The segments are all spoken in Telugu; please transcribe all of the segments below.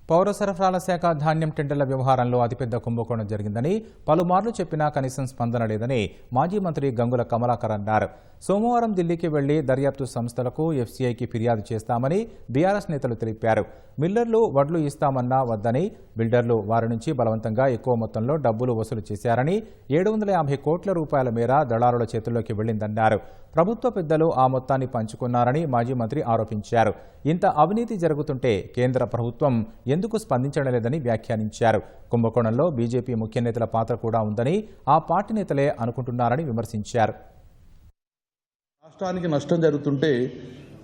పౌర సరఫరాల శాఖ ధాన్యం టెండర్ల వ్యవహారంలో అతిపెద్ద కుంభకోణం జరిగిందని పలుమార్లు చెప్పినా కనీసం స్పందన లేదని మాజీ మంత్రి గంగుల కమలాకర్ అన్నారు. సోమవారం ఢిల్లీకి వెళ్లి దర్యాప్తు సంస్థలకు ఎఫ్సీఐకి ఫిర్యాదు చేస్తామని బీఆర్ఎస్ నేతలు తెలిపారు. మిల్లర్లు వడ్లు ఇస్తామన్నా వద్దని, బిల్డర్లు వారి నుంచి బలవంతంగా ఎక్కువ మొత్తంలో డబ్బులు వసూలు చేశారని, 750 కోట్ల రూపాయల మేర దళారుల చేతుల్లోకి వెళ్లిందన్నారు. ప్రభుత్వ పెద్దలు ఆ మొత్తాన్ని పంచుకున్నారని మాజీ మంత్రి ఆరోపించారు. ఇంత అవినీతి జరుగుతుంటే కేంద్ర ప్రభుత్వం ఎందుకు స్పందించడం లేదని వ్యాఖ్యానించారు. కుంభకోణంలో బీజేపీ ముఖ్య నేతల పాత్ర కూడా ఉందని ఆ పార్టీ నేతలే అనుకుంటున్నారని విమర్శించారు. రాష్ట్రానికి నష్టం జరుగుతుంటే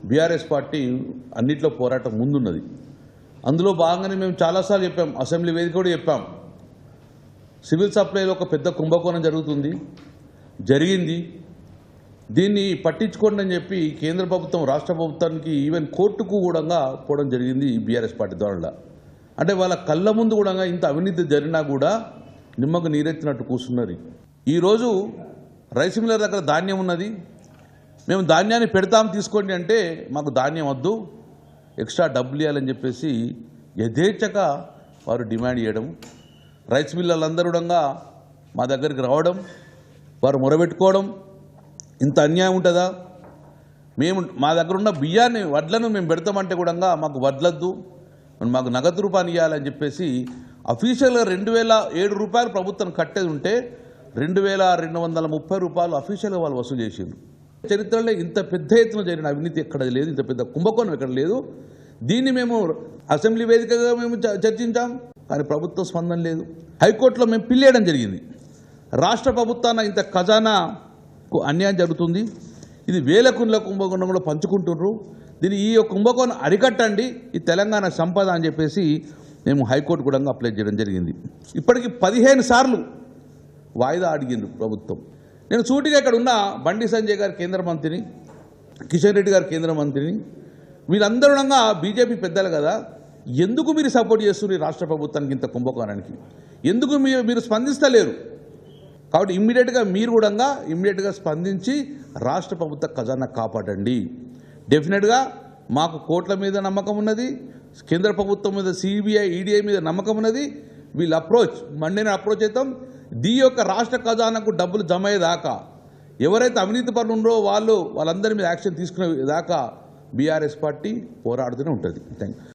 బీఆర్ఎస్ పార్టీ అన్నిట్లో పోరాటం ముందున్నది. అందులో భాగంగానే మేము చాలాసార్లు చెప్పాం, అసెంబ్లీ వేదిక కూడా చెప్పాం, సివిల్ సప్లైలో ఒక పెద్ద కుంభకోణం జరిగింది. దీన్ని పట్టించుకోండి అని చెప్పి కేంద్ర ప్రభుత్వం రాష్ట్ర ప్రభుత్వానికి ఈవెన్ కోర్టుకు కూడా పోవడం జరిగింది ఈ బీఆర్ఎస్ పార్టీ ద్వారా. అంటే వాళ్ళ కళ్ళ ముందు కూడా ఇంత అవినీతి జరిగినా కూడా నిమ్మకు నీరెత్తినట్టు కూర్చున్నారు. ఈరోజు రైస్ మిల్లర్ దగ్గర ధాన్యం ఉన్నది, మేము ధాన్యాన్ని పెడతాం తీసుకోండి అంటే మాకు ధాన్యం వద్దు, ఎక్స్ట్రా డబ్బులు ఇవ్వాలని చెప్పేసి యథేచ్ఛగా వారు డిమాండ్ చేయడం, రైస్ మిల్లర్లందరూ కూడా మా దగ్గరికి రావడం, వారు మొరబెట్టుకోవడం, ఇంత అన్యాయం ఉంటుందా, మా దగ్గర ఉన్న బియ్యాన్ని వడ్లను మేము పెడతామంటే కూడా మాకు వడ్లద్దు, మాకు నగదు రూపాయలు ఇవ్వాలని చెప్పేసి అఫీషియల్గా 2007 రూపాయలు ప్రభుత్వం కట్టేది ఉంటే 2230 రూపాయలు అఫీషియల్గా వాళ్ళు వసూలు చేసిండ్రు. చరిత్రలో ఇంత పెద్ద ఎత్తున జరిగిన అవినీతి ఎక్కడ లేదు, ఇంత పెద్ద కుంభకోణం ఎక్కడ లేదు. దీన్ని మేము అసెంబ్లీ వేదికగా మేము చర్చించాం, కానీ ప్రభుత్వ స్పందన లేదు. హైకోర్టులో మేము పిల్లేయడం జరిగింది. రాష్ట్ర ప్రభుత్వాన ఇంత ఖజానాకు అన్యాయం జరుగుతుంది, ఇది వేల కుండ్ల కుంభకోణం కూడా పంచుకుంటున్నారు, దీన్ని ఈ కుంభకోణం అరికట్టండి, ఈ తెలంగాణ సంపద అని చెప్పేసి మేము హైకోర్టు కూడా అప్లై చేయడం జరిగింది. ఇప్పటికి 15 సార్లు వాయిదా అడిగింది ప్రభుత్వం. నేను సూటిగా ఇక్కడ ఉన్న బండి సంజయ్ గారు కేంద్ర మంత్రిని, కిషన్ రెడ్డి గారు కేంద్ర మంత్రిని, వీళ్ళందరూ బీజేపీ పెద్దలు కదా, ఎందుకు మీరు సపోర్ట్ చేస్తున్నారు ఈ రాష్ట్ర ప్రభుత్వానికి ఇంత కుంభకోణానికి, ఎందుకు మీరు స్పందిస్తలేరు? కాబట్టి మీరు కూడా స్పందించి రాష్ట్ర ప్రభుత్వ ఖజానా కాపాడండి. డెఫినెట్గా మాకు కోర్టుల మీద నమ్మకం ఉన్నది, కేంద్ర ప్రభుత్వం మీద సిబిఐ ఈడీఐ మీద నమ్మకం ఉన్నది. వీళ్ళు మండేనే అప్రోచ్ అవుతాం. యొక్క రాష్ట్ర ఖజానాకు డబ్బులు జమ అయ్యేదాకా, ఎవరైతే అవినీతి పనులు ఉన్నారో వాళ్ళందరి మీద యాక్షన్ తీసుకునే దాకా బీఆర్ఎస్ పార్టీ పోరాడుతూనే ఉంటుంది. Thank you.